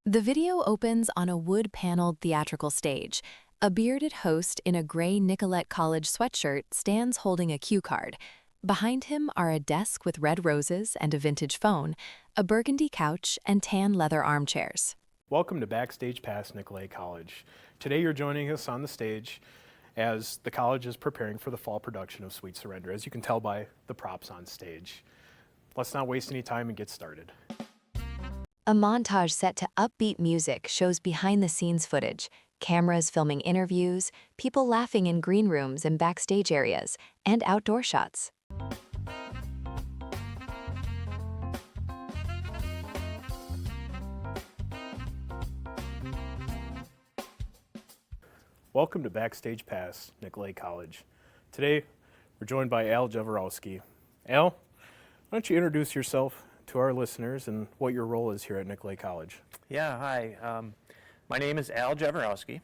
The video opens on a wood-paneled theatrical stage. A bearded host in a gray Nicolet college sweatshirt stands holding a cue card. Behind him are a desk with red roses and a vintage phone, a burgundy couch, and tan leather armchairs. Welcome to Backstage past Nicolet College. Today you're joining us on the stage as the college is preparing for the fall production of Sweet Surrender, as you can tell by the props on stage. Let's not waste any time and get started. A montage set to upbeat music shows behind-the-scenes footage, cameras filming interviews, people laughing in green rooms and backstage areas, and outdoor shots. Welcome to Backstage past Nicolet College. Today we're joined by Al Javoroski. Al, why don't you introduce yourself to our listeners and what your role is here at Nicolet College? Yeah, hi. My name is Al Javoroski.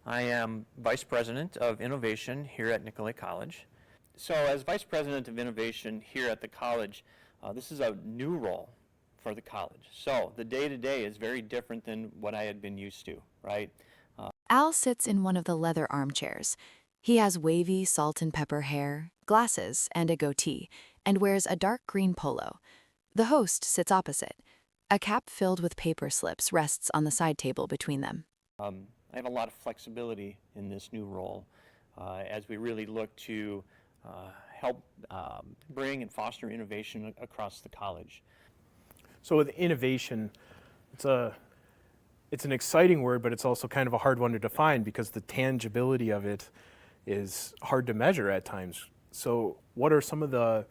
I am Vice President of Innovation here at Nicolet College. So as Vice President of Innovation here at the college, this is a new role for the college. So the day-to-day is very different than what I had been used to, right? Al sits in one of the leather armchairs. He has wavy salt and pepper hair, glasses, and a goatee, and wears a dark green polo. The host sits opposite. A cap filled with paper slips rests on the side table between them. I have a lot of flexibility in this new role as we really look to help bring and foster innovation across the college. So with innovation, it's an exciting word, but it's also kind of a hard one to define because the tangibility of it is hard to measure at times. So what are some of the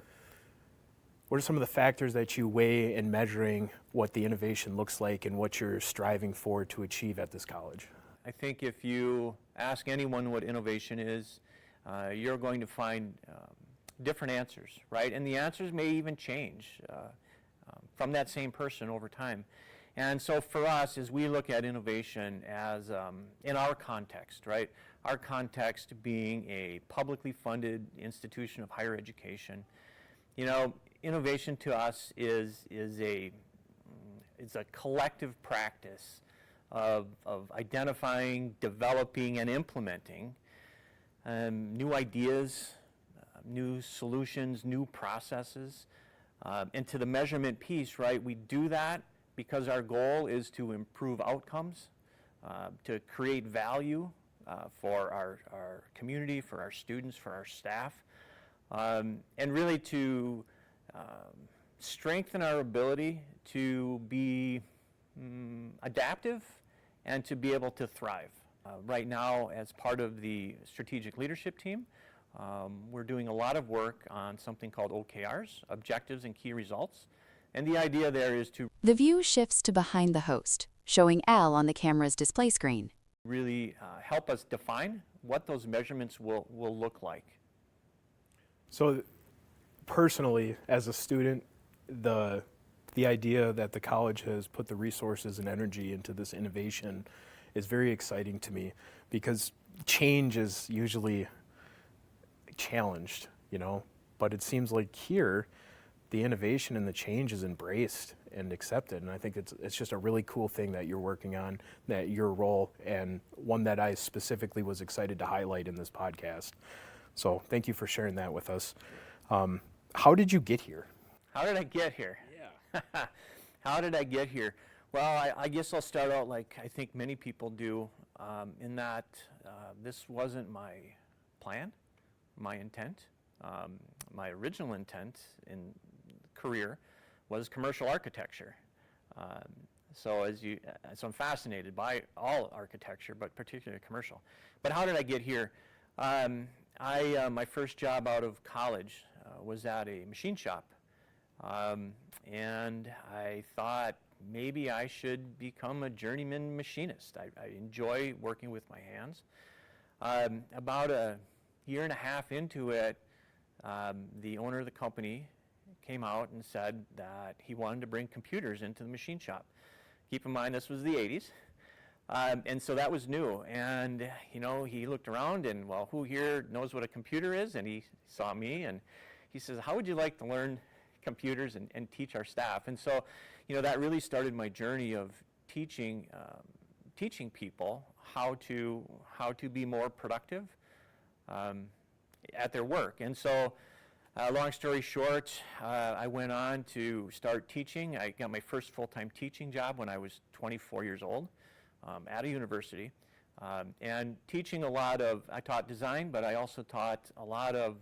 factors that you weigh in measuring what the innovation looks like and what you're striving for to achieve at this college? I think if you ask anyone what innovation is, you're going to find different answers, right? And the answers may even change from that same person over time. And so for us, as we look at innovation as in our context, right? Our context being a publicly funded institution of higher education, you know, innovation to us is a collective practice of identifying, developing, and implementing new ideas, new solutions, new processes. And to the measurement piece, right, we do that because our goal is to improve outcomes, to create value for our community, for our students, for our staff, and really to strengthen our ability to be adaptive and to be able to thrive. Right now, as part of the strategic leadership team, we're doing a lot of work on something called OKRs, Objectives and Key Results. And the idea there is to The view shifts to behind the host, showing Al on the camera's display screen. really help us define what those measurements will look like. So personally, as a student, the idea that the college has put the resources and energy into this innovation is very exciting to me because change is usually challenged, you know, but it seems like here the innovation and the change is embraced and accepted, and I think it's just a really cool thing that you're working on, that your role, and one that I specifically was excited to highlight in this podcast. So thank you for sharing that with us. How did you get here? How did I get here? Yeah. How did I get here? Well, I guess I'll start out like I think many people do, in that this wasn't my plan, my intent. My original intent in career was commercial architecture. So I'm fascinated by all architecture, but particularly commercial. But how did I get here? My first job out of college was at a machine shop. And I thought maybe I should become a journeyman machinist. I enjoy working with my hands. About a year and a half into it, the owner of the company came out and said that he wanted to bring computers into the machine shop. Keep in mind, this was the 80s. And so that was new. And, you know, he looked around and, well, who here knows what a computer is? And he saw me and he says, how would you like to learn computers and teach our staff? And so, you know, that really started my journey of teaching people how to be more productive at their work. And so, long story short, I went on to start teaching. I got my first full-time teaching job when I was 24 years old at a university. And teaching I taught design, but I also taught a lot of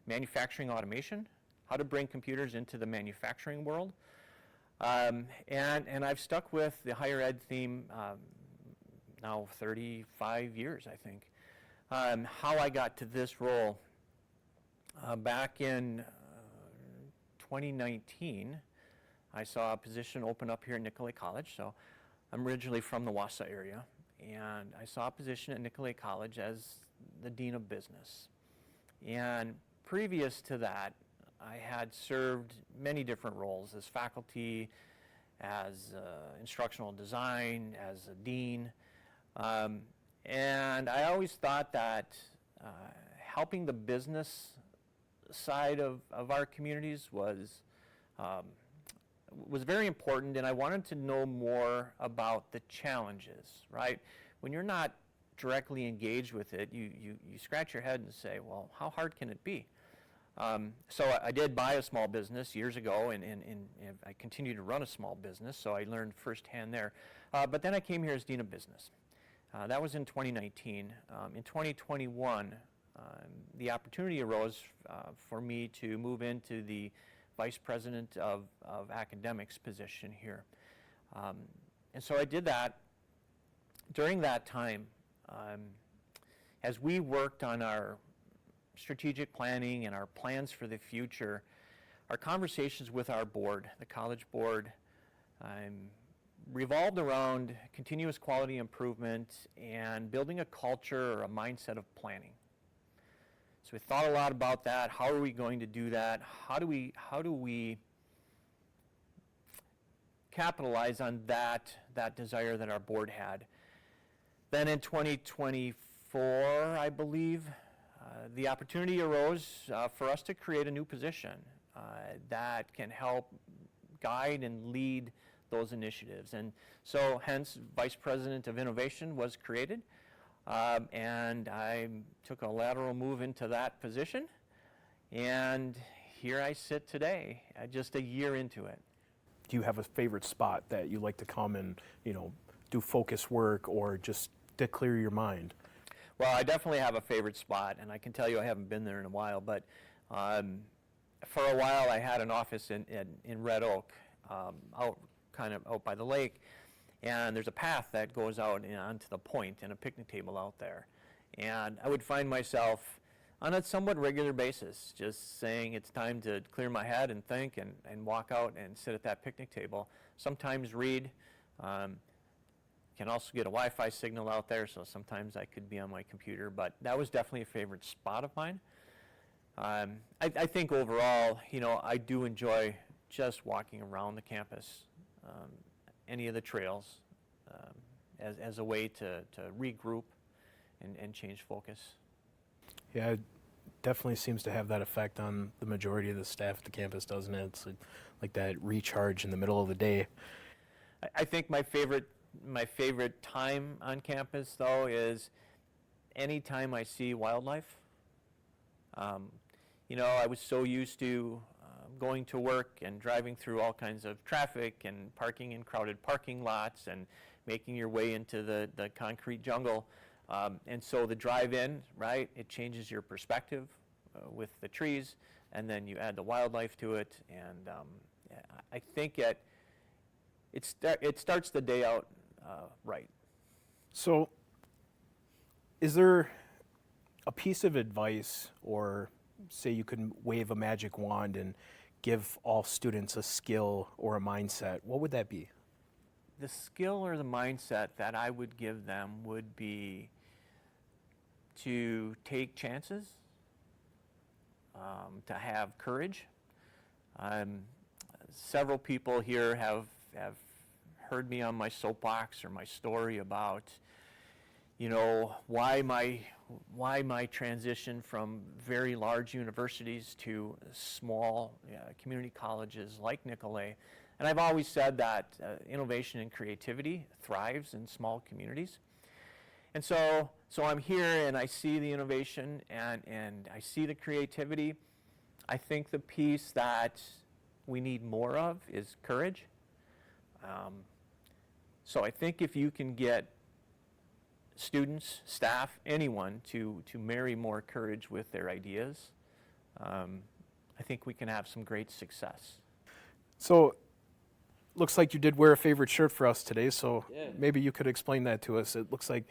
manufacturing automation, how to bring computers into the manufacturing world. And I've stuck with the higher ed theme now 35 years, I think. How I got to this role, back in 2019, I saw a position open up here at Nicolet College. So I'm originally from the Wausau area, and I saw a position at Nicolet College as the Dean of Business. And previous to that, I had served many different roles as faculty, as instructional design, as a dean. And I always thought that helping the business side of our communities was very important, and I wanted to know more about the challenges, right? When you're not directly engaged with it, you scratch your head and say, well, how hard can it be? So I did buy a small business years ago, and I continue to run a small business, so I learned firsthand there. But then I came here as Dean of Business. That was in 2019. In 2021, the opportunity arose for me to move into the Vice President of Academics position here. And so I did that. During that time, as we worked on our strategic planning and our plans for the future, our conversations with our board, the college board, revolved around continuous quality improvement and building a culture or a mindset of planning. So we thought a lot about that. How are we going to do that? How do we capitalize on that desire that our board had? Then in 2024, I believe, the opportunity arose for us to create a new position that can help guide and lead those initiatives. And so hence Vice President of Innovation was created, and I took a lateral move into that position, and here I sit today, just a year into it. Do you have a favorite spot that you like to come and, do focus work or just to clear your mind? Well, I definitely have a favorite spot, and I can tell you I haven't been there in a while, but for a while I had an office in Red Oak, out by the lake, and there's a path that goes out onto the point and a picnic table out there. And I would find myself on a somewhat regular basis just saying it's time to clear my head and think and walk out and sit at that picnic table. Sometimes read. Can also get a Wi-Fi signal out there, so sometimes I could be on my computer, but that was definitely a favorite spot of mine. I think overall, I do enjoy just walking around the campus, any of the trails, as a way to regroup and change focus. Yeah, it definitely seems to have that effect on the majority of the staff at the campus, doesn't it? It's like that recharge in the middle of the day. I think my favorite time on campus, though, is any time I see wildlife. I was so used to going to work and driving through all kinds of traffic and parking in crowded parking lots and making your way into the concrete jungle. And so the drive-in, right, it changes your perspective with the trees, and then you add the wildlife to it, and I think it starts the day out right. So, is there a piece of advice, or say you could wave a magic wand and give all students a skill or a mindset, what would that be? The skill or the mindset that I would give them would be to take chances, to have courage. Several people here have heard me on my soapbox or my story about, why my transition from very large universities to small community colleges like Nicolet, And I've always said that innovation and creativity thrives in small communities. And so I'm here and I see the innovation and I see the creativity. I think the piece that we need more of is courage. So I think if you can get students, staff, anyone to marry more courage with their ideas, I think we can have some great success. So, looks like you did wear a favorite shirt for us today, so Yeah. maybe you could explain that to us. It looks like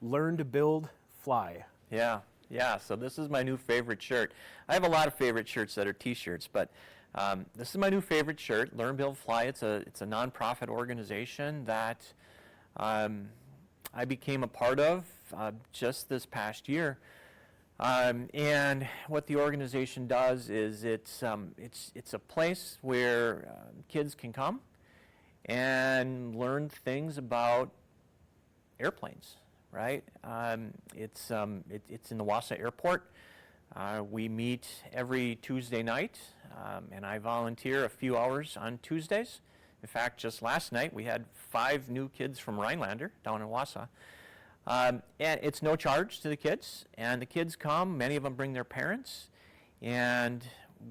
Learn to Build, Fly. Yeah, so this is my new favorite shirt. I have a lot of favorite shirts that are t-shirts, but this is my new favorite shirt, Learn, Build, Fly. It's a nonprofit organization that I became a part of just this past year. And what the organization does is it's a place where kids can come and learn things about airplanes, right? It's in the Wausau Airport. We meet every Tuesday night, and I volunteer a few hours on Tuesdays. In fact, just last night we had 5 new kids from Rhinelander down in Wausau. And it's no charge to the kids, and the kids come, many of them bring their parents, and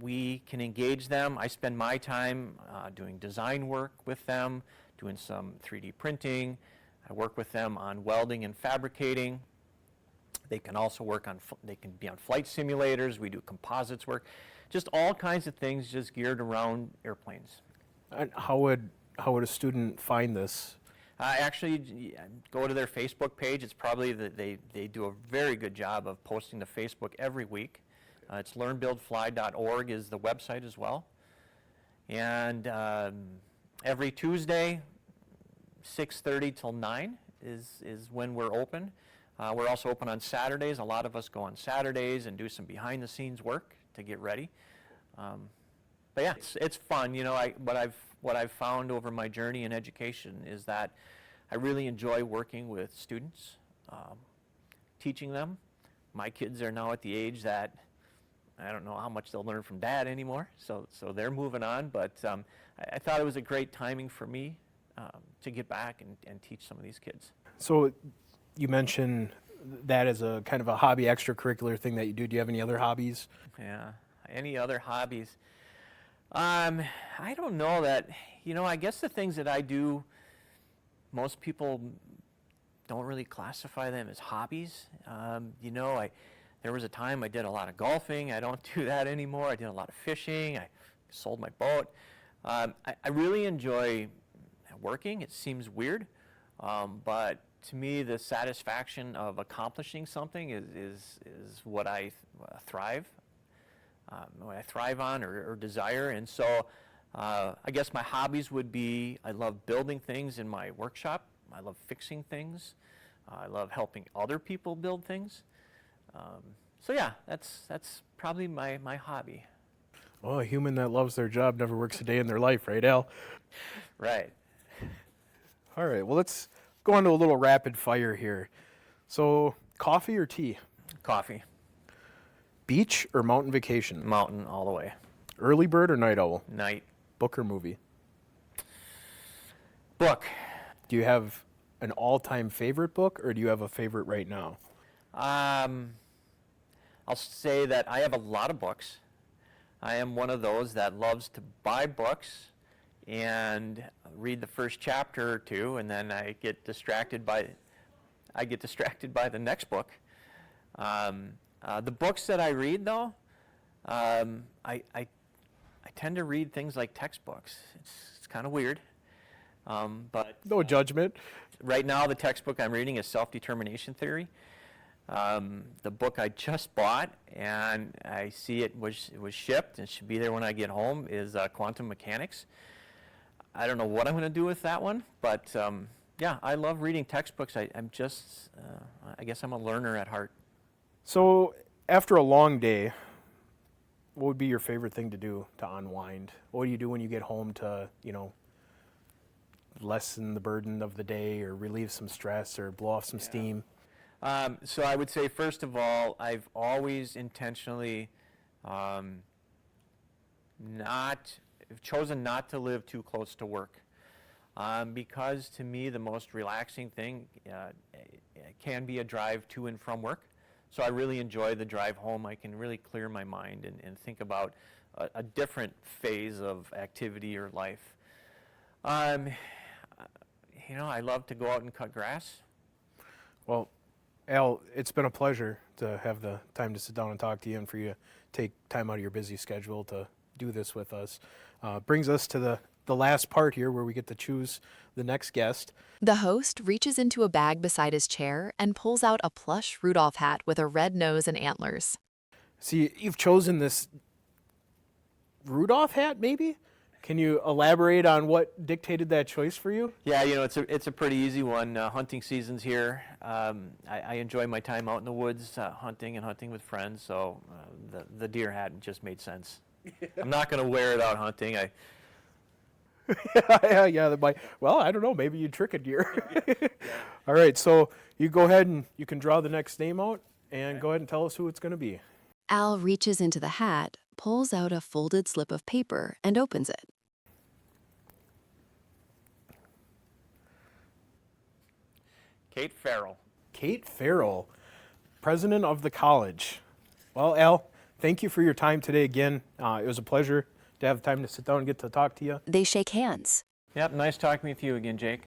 we can engage them. I spend my time doing design work with them, doing some 3D printing. I work with them on welding and fabricating. They can also work on, they can be on flight simulators. We do composites work, just all kinds of things just geared around airplanes. And how would a student find this? Actually, go to their Facebook page. It's probably they do a very good job of posting to Facebook every week. It's learnbuildfly.org is the website as well. And every Tuesday, 6:30 till 9 is when we're open. We're also open on Saturdays. A lot of us go on Saturdays and do some behind-the-scenes work to get ready. But yeah, it's fun. You know, what I've found over my journey in education is that I really enjoy working with students, teaching them. My kids are now at the age that I don't know how much they'll learn from dad anymore, so they're moving on. But I thought it was a great timing for me to get back and teach some of these kids. So, you mentioned that as a kind of a hobby, extracurricular thing that you do. Do you have any other hobbies? Yeah, any other hobbies? I don't know that, you know, I guess the things that I do, most people don't really classify them as hobbies. You know, there was a time I did a lot of golfing. I don't do that anymore. I did a lot of fishing. I sold my boat. I really enjoy working. It seems weird, but to me, the satisfaction of accomplishing something is what I thrive. What I thrive on or desire. And so I guess my hobbies would be, I love building things in my workshop. I love fixing things. I love helping other people build things. So yeah, that's probably my hobby. Well, a human that loves their job never works a day in their life, right, Al? Right. All right, well, let's go on to a little rapid fire here. So, coffee or tea? Coffee. Beach or mountain vacation? Mountain all the way. Early bird or night owl? Night. Book or movie? Book. Do you have an all-time favorite book, or do you have a favorite right now? I'll say that I have a lot of books. I am one of those that loves to buy books and read the first chapter or two, and then I get distracted by the next book. The books that I read, though, I tend to read things like textbooks. It's kind of weird, but No judgment. right now the textbook I'm reading is Self-Determination Theory. The book I just bought, and I see it was shipped and should be there when I get home, is Quantum Mechanics. I don't know what I'm going to do with that one, but yeah, I love reading textbooks. I guess I'm a learner at heart. So, after a long day, what would be your favorite thing to do to unwind? What do you do when you get home to, lessen the burden of the day or relieve some stress or blow off some steam? So I would say, first of all, I've always intentionally not I've chosen not to live too close to work because to me the most relaxing thing can be a drive to and from work. So I really enjoy the drive home. I can really clear my mind and think about a different phase of activity or life. You know, I love to go out and cut grass. Well, Al, it's been a pleasure to have the time to sit down and talk to you and for you to take time out of your busy schedule to do this with us. Brings us to the last part here where we get to choose the next guest. The host reaches into a bag beside his chair and pulls out a plush Rudolph hat with a red nose and antlers. See, you've chosen this Rudolph hat, maybe? Can you elaborate on what dictated that choice for you? Yeah, you know, it's a pretty easy one. Hunting season's here. I enjoy my time out in the woods hunting and hunting with friends, so the deer hat just made sense. I'm not going to wear it out hunting. Yeah, well, I don't know, maybe you trick a deer. All right, so you go ahead and you can draw the next name out and go ahead and tell us who it's going to be. Al reaches into the hat, pulls out a folded slip of paper, and opens it. Kate Farrell. Kate Farrell, president of the college. Well, Al, thank you for your time today again. It was a pleasure to have time to sit down and get to talk to you. They shake hands. Yep, nice talking with you again, Jake.